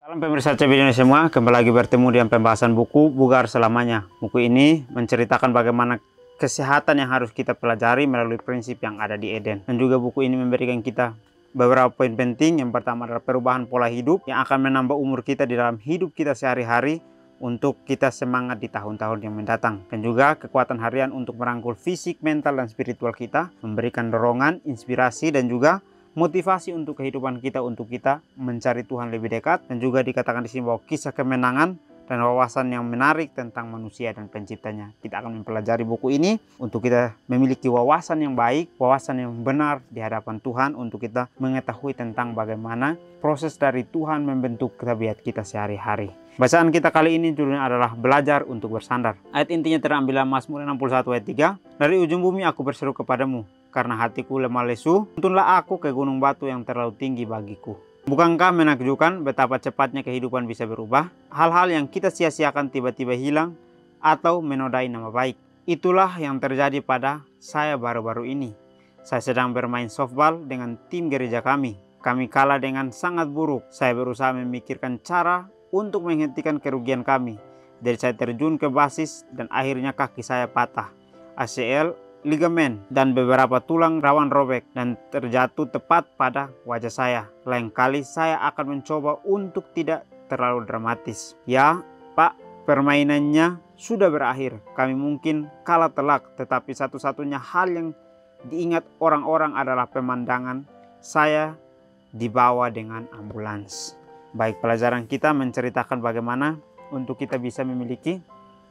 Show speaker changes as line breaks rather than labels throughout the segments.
Salam pemirsa CB semua, kembali lagi bertemu dengan pembahasan buku Bugar Selamanya. Buku ini menceritakan bagaimana kesehatan yang harus kita pelajari melalui prinsip yang ada di Eden. Dan juga buku ini memberikan kita beberapa poin penting. Yang pertama adalah perubahan pola hidup yang akan menambah umur kita di dalam hidup kita sehari-hari untuk kita semangat di tahun-tahun yang mendatang. Dan juga kekuatan harian untuk merangkul fisik, mental, dan spiritual kita, memberikan dorongan, inspirasi, dan juga motivasi untuk kehidupan kita, untuk kita mencari Tuhan lebih dekat. Dan juga dikatakan di sini bahwa kisah kemenangan dan wawasan yang menarik tentang manusia dan penciptanya. Kita akan mempelajari buku ini untuk kita memiliki wawasan yang baik, wawasan yang benar di hadapan Tuhan, untuk kita mengetahui tentang bagaimana proses dari Tuhan membentuk tabiat kita sehari-hari. Bacaan kita kali ini judulnya adalah belajar untuk bersandar. Ayat intinya terambil dalam Mazmur 61 ayat 3. Dari ujung bumi aku berseru kepadamu, karena hatiku lemah lesu, tuntunlah aku ke gunung batu yang terlalu tinggi bagiku. Bukankah menakjubkan betapa cepatnya kehidupan bisa berubah? Hal-hal yang kita sia-siakan tiba-tiba hilang atau menodai nama baik. Itulah yang terjadi pada saya baru-baru ini. Saya sedang bermain softball dengan tim gereja kami. Kami kalah dengan sangat buruk. Saya berusaha memikirkan cara untuk menghentikan kerugian kami. Jadi saya terjun ke basis dan akhirnya kaki saya patah. ACL, ligamen, dan beberapa tulang rawan robek dan terjatuh tepat pada wajah saya. Lain kali saya akan mencoba untuk tidak terlalu dramatis. Ya, Pak, permainannya sudah berakhir. Kami mungkin kalah telak, tetapi satu-satunya hal yang diingat orang-orang adalah pemandangan saya dibawa dengan ambulans. Baik, pelajaran kita menceritakan bagaimana untuk kita bisa memiliki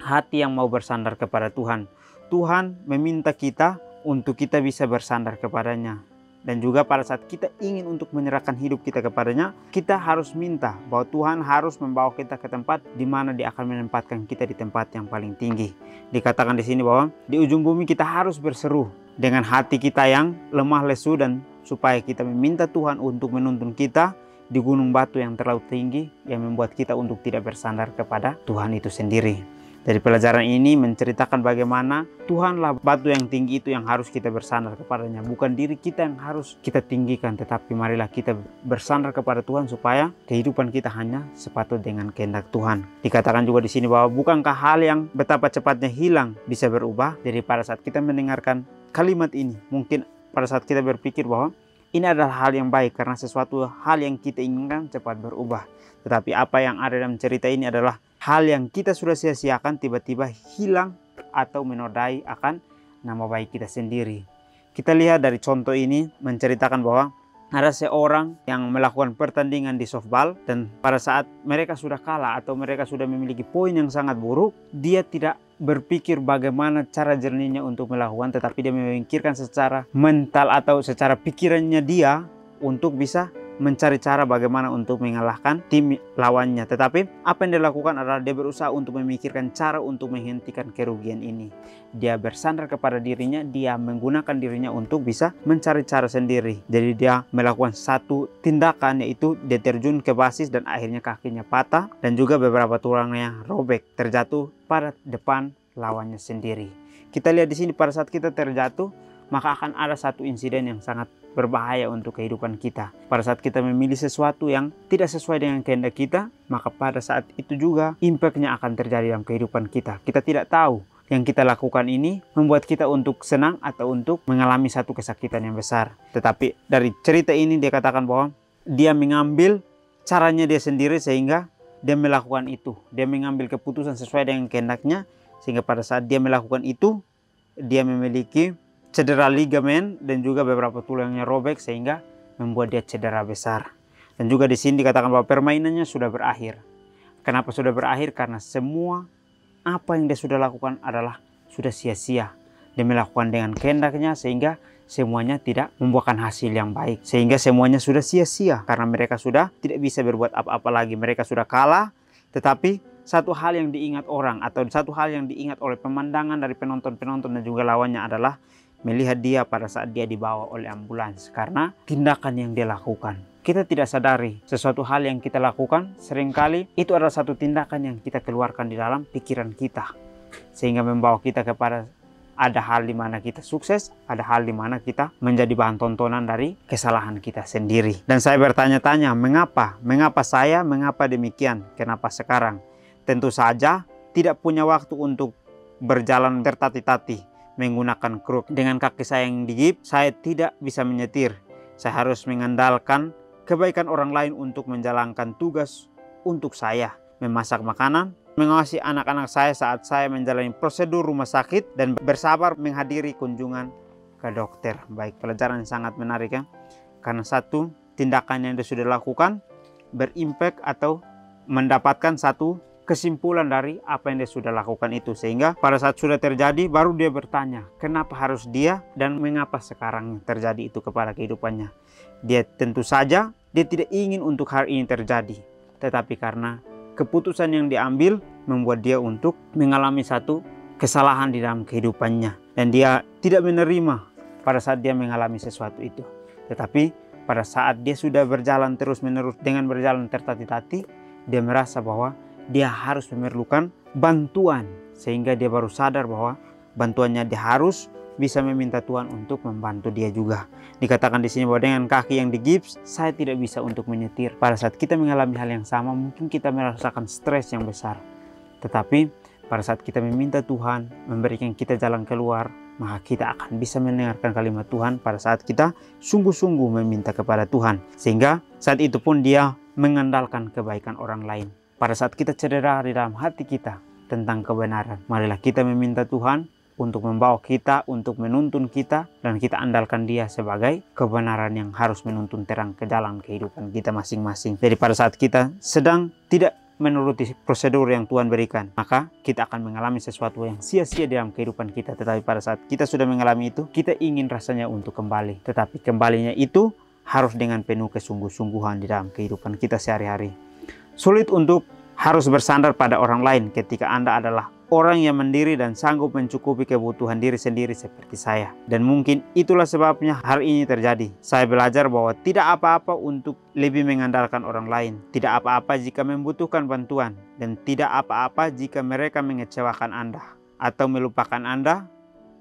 hati yang mau bersandar kepada Tuhan. Tuhan meminta kita untuk kita bisa bersandar kepadanya. Dan juga pada saat kita ingin untuk menyerahkan hidup kita kepadanya, kita harus minta bahwa Tuhan harus membawa kita ke tempat di mana Dia akan menempatkan kita di tempat yang paling tinggi. Dikatakan di sini bahwa di ujung bumi kita harus berseru dengan hati kita yang lemah lesu, dan supaya kita meminta Tuhan untuk menuntun kita di gunung batu yang terlalu tinggi yang membuat kita untuk tidak bersandar kepada Tuhan itu sendiri. Dari pelajaran ini menceritakan bagaimana Tuhanlah batu yang tinggi itu yang harus kita bersandar kepadanya. Bukan diri kita yang harus kita tinggikan, tetapi marilah kita bersandar kepada Tuhan supaya kehidupan kita hanya sepatut dengan kehendak Tuhan. Dikatakan juga di sini bahwa bukankah hal yang betapa cepatnya hilang bisa berubah. Jadi pada saat kita mendengarkan kalimat ini, mungkin pada saat kita berpikir bahwa ini adalah hal yang baik karena sesuatu hal yang kita inginkan cepat berubah. Tetapi apa yang ada dalam cerita ini adalah hal yang kita sudah sia-siakan tiba-tiba hilang atau menodai akan nama baik kita sendiri. Kita lihat dari contoh ini menceritakan bahwa ada seorang yang melakukan pertandingan di softball, dan pada saat mereka sudah kalah atau mereka sudah memiliki poin yang sangat buruk, dia tidak berpikir bagaimana cara jernihnya untuk melakukan, tetapi dia memikirkan secara mental atau secara pikirannya dia untuk bisa mencari cara bagaimana untuk mengalahkan tim lawannya. Tetapi apa yang dia lakukan adalah dia berusaha untuk memikirkan cara untuk menghentikan kerugian ini. Dia bersandar kepada dirinya, dia menggunakan dirinya untuk bisa mencari cara sendiri. Jadi dia melakukan satu tindakan, yaitu dia terjun ke basis dan akhirnya kakinya patah dan juga beberapa tulangnya robek, terjatuh pada depan lawannya sendiri. Kita lihat di sini pada saat kita terjatuh, maka akan ada satu insiden yang sangat berbahaya untuk kehidupan kita. Pada saat kita memilih sesuatu yang tidak sesuai dengan kehendak kita, maka pada saat itu juga impact-nya akan terjadi dalam kehidupan kita. Kita tidak tahu yang kita lakukan ini membuat kita untuk senang atau untuk mengalami satu kesakitan yang besar. Tetapi dari cerita ini dia katakan bahwa dia mengambil caranya dia sendiri sehingga dia melakukan itu. Dia mengambil keputusan sesuai dengan kehendaknya, sehingga pada saat dia melakukan itu, dia memiliki cedera ligamen dan juga beberapa tulangnya robek sehingga membuat dia cedera besar. Dan juga di sini dikatakan bahwa permainannya sudah berakhir. Kenapa sudah berakhir? Karena semua apa yang dia sudah lakukan adalah sudah sia-sia. Dia melakukan dengan kehendaknya sehingga semuanya tidak membuahkan hasil yang baik. Sehingga semuanya sudah sia-sia karena mereka sudah tidak bisa berbuat apa-apa lagi. Mereka sudah kalah, tetapi satu hal yang diingat orang atau satu hal yang diingat oleh pemandangan dari penonton-penonton dan juga lawannya adalah melihat dia pada saat dia dibawa oleh ambulans karena tindakan yang dia lakukan. Kita tidak sadari sesuatu hal yang kita lakukan seringkali itu adalah satu tindakan yang kita keluarkan di dalam pikiran kita, sehingga membawa kita kepada ada hal di mana kita sukses, ada hal di mana kita menjadi bahan tontonan dari kesalahan kita sendiri. Dan saya bertanya-tanya, mengapa? Mengapa saya? Mengapa demikian? Kenapa sekarang? Tentu saja tidak punya waktu untuk berjalan tertati-tati menggunakan kruk. Dengan kaki saya yang digips, saya tidak bisa menyetir. Saya harus mengandalkan kebaikan orang lain untuk menjalankan tugas untuk saya, memasak makanan, mengawasi anak-anak saya saat saya menjalani prosedur rumah sakit, dan bersabar menghadiri kunjungan ke dokter. Baik, pelajaran yang sangat menarik ya. Karena satu tindakan yang dia sudah lakukan berimpact atau mendapatkan satu kesimpulan dari apa yang dia sudah lakukan itu. Sehingga pada saat sudah terjadi baru dia bertanya, kenapa harus dia dan mengapa sekarang terjadi itu kepada kehidupannya. Dia tentu saja dia tidak ingin untuk hal ini terjadi, tetapi karena keputusan yang diambil membuat dia untuk mengalami satu kesalahan di dalam kehidupannya. Dan dia tidak menerima pada saat dia mengalami sesuatu itu. Tetapi pada saat dia sudah berjalan terus-menerus dengan berjalan tertati-tati, dia merasa bahwa dia harus memerlukan bantuan. Sehingga dia baru sadar bahwa bantuannya dia harus bisa meminta Tuhan untuk membantu dia juga. Dikatakan di sini bahwa dengan kaki yang digips, saya tidak bisa untuk menyetir. Pada saat kita mengalami hal yang sama, mungkin kita merasakan stres yang besar. Tetapi pada saat kita meminta Tuhan memberikan kita jalan keluar, maka kita akan bisa mendengarkan kalimat Tuhan pada saat kita sungguh-sungguh meminta kepada Tuhan. Sehingga saat itu pun dia mengandalkan kebaikan orang lain. Pada saat kita cedera di dalam hati kita tentang kebenaran, marilah kita meminta Tuhan untuk membawa kita, untuk menuntun kita, dan kita andalkan dia sebagai kebenaran yang harus menuntun terang ke dalam kehidupan kita masing-masing. Jadi pada saat kita sedang tidak menuruti prosedur yang Tuhan berikan, maka kita akan mengalami sesuatu yang sia-sia dalam kehidupan kita. Tetapi pada saat kita sudah mengalami itu, kita ingin rasanya untuk kembali. Tetapi kembalinya itu harus dengan penuh kesungguh-sungguhan di dalam kehidupan kita sehari-hari. Sulit untuk harus bersandar pada orang lain ketika Anda adalah orang yang mandiri dan sanggup mencukupi kebutuhan diri sendiri seperti saya. Dan mungkin itulah sebabnya hal ini terjadi. Saya belajar bahwa tidak apa-apa untuk lebih mengandalkan orang lain. Tidak apa-apa jika membutuhkan bantuan. Dan tidak apa-apa jika mereka mengecewakan Anda atau melupakan Anda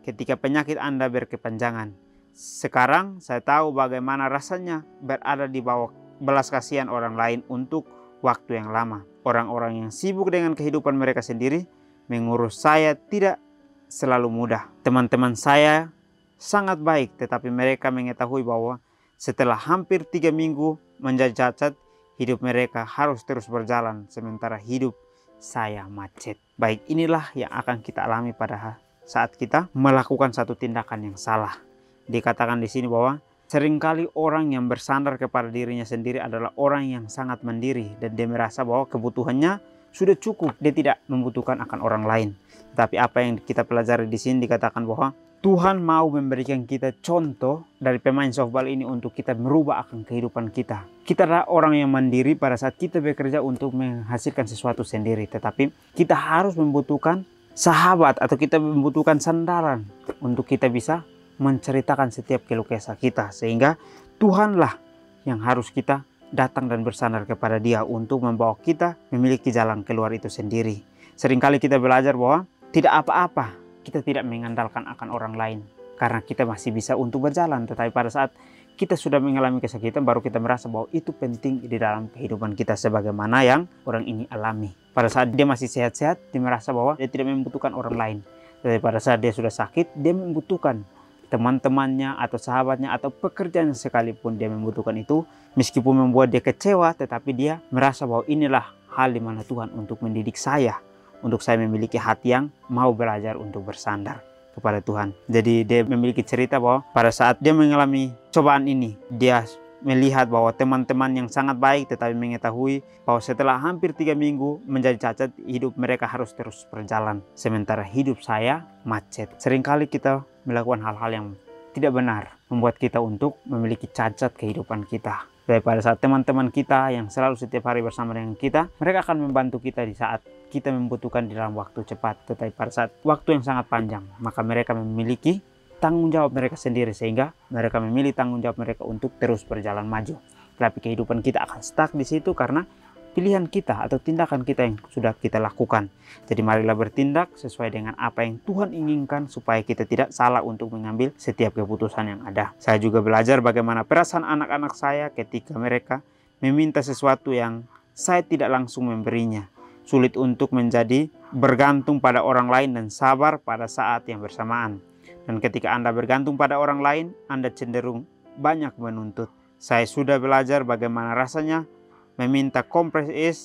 ketika penyakit Anda berkepanjangan. Sekarang saya tahu bagaimana rasanya berada di bawah belas kasihan orang lain untuk waktu yang lama. Orang-orang yang sibuk dengan kehidupan mereka sendiri mengurus saya tidak selalu mudah. Teman-teman saya sangat baik, tetapi mereka mengetahui bahwa setelah hampir 3 minggu menjadi cacat, hidup mereka harus terus berjalan, sementara hidup saya macet. Baik, inilah yang akan kita alami pada saat kita melakukan satu tindakan yang salah. Dikatakan di sini bahwa seringkali orang yang bersandar kepada dirinya sendiri adalah orang yang sangat mandiri, dan dia merasa bahwa kebutuhannya sudah cukup, dia tidak membutuhkan akan orang lain. Tapi apa yang kita pelajari di sini dikatakan bahwa Tuhan mau memberikan kita contoh dari pemain softball ini untuk kita merubah akan kehidupan kita. Kita adalah orang yang mandiri pada saat kita bekerja untuk menghasilkan sesuatu sendiri, tetapi kita harus membutuhkan sahabat atau kita membutuhkan sandaran untuk kita bisa menceritakan setiap keluh kesah kita, sehingga Tuhanlah yang harus kita datang dan bersandar kepada dia untuk membawa kita memiliki jalan keluar itu sendiri. Seringkali kita belajar bahwa tidak apa-apa kita tidak mengandalkan akan orang lain karena kita masih bisa untuk berjalan. Tetapi pada saat kita sudah mengalami kesakitan, baru kita merasa bahwa itu penting di dalam kehidupan kita sebagaimana yang orang ini alami. Pada saat dia masih sehat-sehat, dia merasa bahwa dia tidak membutuhkan orang lain. Tetapi pada saat dia sudah sakit, dia membutuhkan teman-temannya atau sahabatnya atau pekerjaan sekalipun dia membutuhkan itu. Meskipun membuat dia kecewa, tetapi dia merasa bahwa inilah hal di mana Tuhan untuk mendidik saya, untuk saya memiliki hati yang mau belajar untuk bersandar kepada Tuhan. Jadi dia memiliki cerita bahwa pada saat dia mengalami cobaan ini, dia melihat bahwa teman-teman yang sangat baik, tetapi mengetahui bahwa setelah hampir 3 minggu menjadi cacat, hidup mereka harus terus berjalan, sementara hidup saya macet. Seringkali kita melakukan hal-hal yang tidak benar, membuat kita untuk memiliki cacat kehidupan kita. Pada saat teman-teman kita yang selalu setiap hari bersama dengan kita, mereka akan membantu kita di saat kita membutuhkan di dalam waktu cepat. Tetapi pada saat waktu yang sangat panjang, maka mereka memiliki tanggung jawab mereka sendiri, sehingga mereka memilih tanggung jawab mereka untuk terus berjalan maju. Tapi kehidupan kita akan stuck di situ karena pilihan kita atau tindakan kita yang sudah kita lakukan. Jadi marilah bertindak sesuai dengan apa yang Tuhan inginkan supaya kita tidak salah untuk mengambil setiap keputusan yang ada. Saya juga belajar bagaimana perasaan anak-anak saya ketika mereka meminta sesuatu yang saya tidak langsung memberinya. Sulit untuk menjadi bergantung pada orang lain dan sabar pada saat yang bersamaan. Dan ketika Anda bergantung pada orang lain, Anda cenderung banyak menuntut. Saya sudah belajar bagaimana rasanya meminta kompres es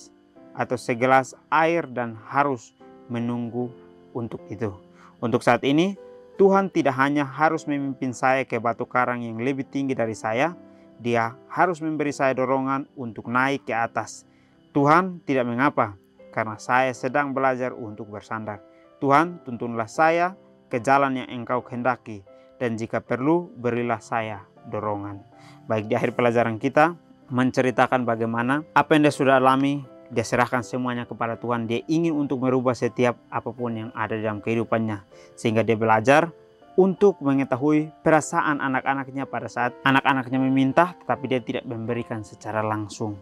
atau segelas air dan harus menunggu untuk itu. Untuk saat ini, Tuhan tidak hanya harus memimpin saya ke batu karang yang lebih tinggi dari saya, Dia harus memberi saya dorongan untuk naik ke atas. Tuhan tidak mengapa, karena saya sedang belajar untuk bersandar. Tuhan, tuntunlah saya ke jalan yang Engkau kehendaki, dan jika perlu, berilah saya dorongan. Baik, di akhir pelajaran kita menceritakan bagaimana apa yang dia sudah alami, dia serahkan semuanya kepada Tuhan. Dia ingin untuk merubah setiap apapun yang ada dalam kehidupannya, sehingga dia belajar untuk mengetahui perasaan anak-anaknya pada saat anak-anaknya meminta, tetapi dia tidak memberikan secara langsung.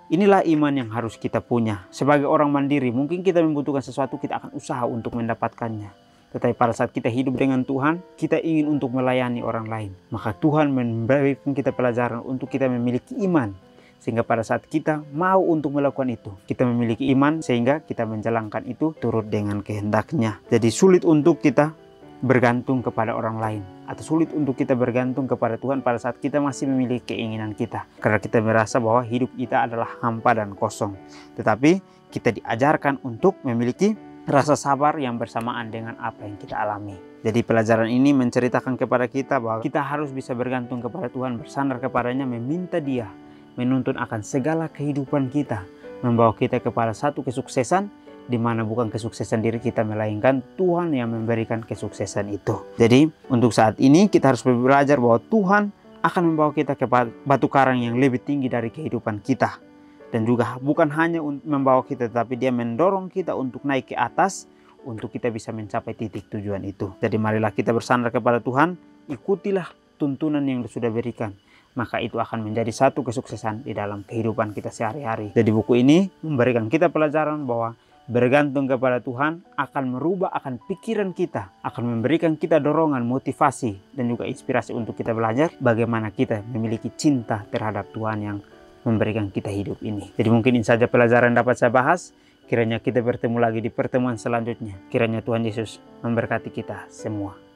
Inilah iman yang harus kita punya. Sebagai orang mandiri, mungkin kita membutuhkan sesuatu, kita akan usaha untuk mendapatkannya. Tetapi pada saat kita hidup dengan Tuhan, kita ingin untuk melayani orang lain. Maka Tuhan memberikan kita pelajaran untuk kita memiliki iman. Sehingga pada saat kita mau untuk melakukan itu, kita memiliki iman sehingga kita menjalankan itu turut dengan kehendaknya. Jadi sulit untuk kita bergantung kepada orang lain. Atau sulit untuk kita bergantung kepada Tuhan pada saat kita masih memiliki keinginan kita. Karena kita merasa bahwa hidup kita adalah hampa dan kosong. Tetapi kita diajarkan untuk memiliki rasa sabar yang bersamaan dengan apa yang kita alami. Jadi pelajaran ini menceritakan kepada kita bahwa kita harus bisa bergantung kepada Tuhan, bersandar kepadanya, meminta Dia menuntun akan segala kehidupan kita, membawa kita kepada satu kesuksesan, di mana bukan kesuksesan diri kita, melainkan Tuhan yang memberikan kesuksesan itu. Jadi untuk saat ini kita harus belajar bahwa Tuhan akan membawa kita ke batu karang yang lebih tinggi dari kehidupan kita. Dan juga bukan hanya membawa kita, tetapi Dia mendorong kita untuk naik ke atas, untuk kita bisa mencapai titik tujuan itu. Jadi marilah kita bersandar kepada Tuhan, ikutilah tuntunan yang sudah berikan. Maka itu akan menjadi satu kesuksesan di dalam kehidupan kita sehari-hari. Jadi buku ini memberikan kita pelajaran bahwa bergantung kepada Tuhan akan merubah akan pikiran kita, akan memberikan kita dorongan, motivasi, dan juga inspirasi untuk kita belajar bagaimana kita memiliki cinta terhadap Tuhan yang memberikan kita hidup ini. Jadi mungkin ini saja pelajaran yang dapat saya bahas. Kiranya kita bertemu lagi di pertemuan selanjutnya. Kiranya Tuhan Yesus memberkati kita semua.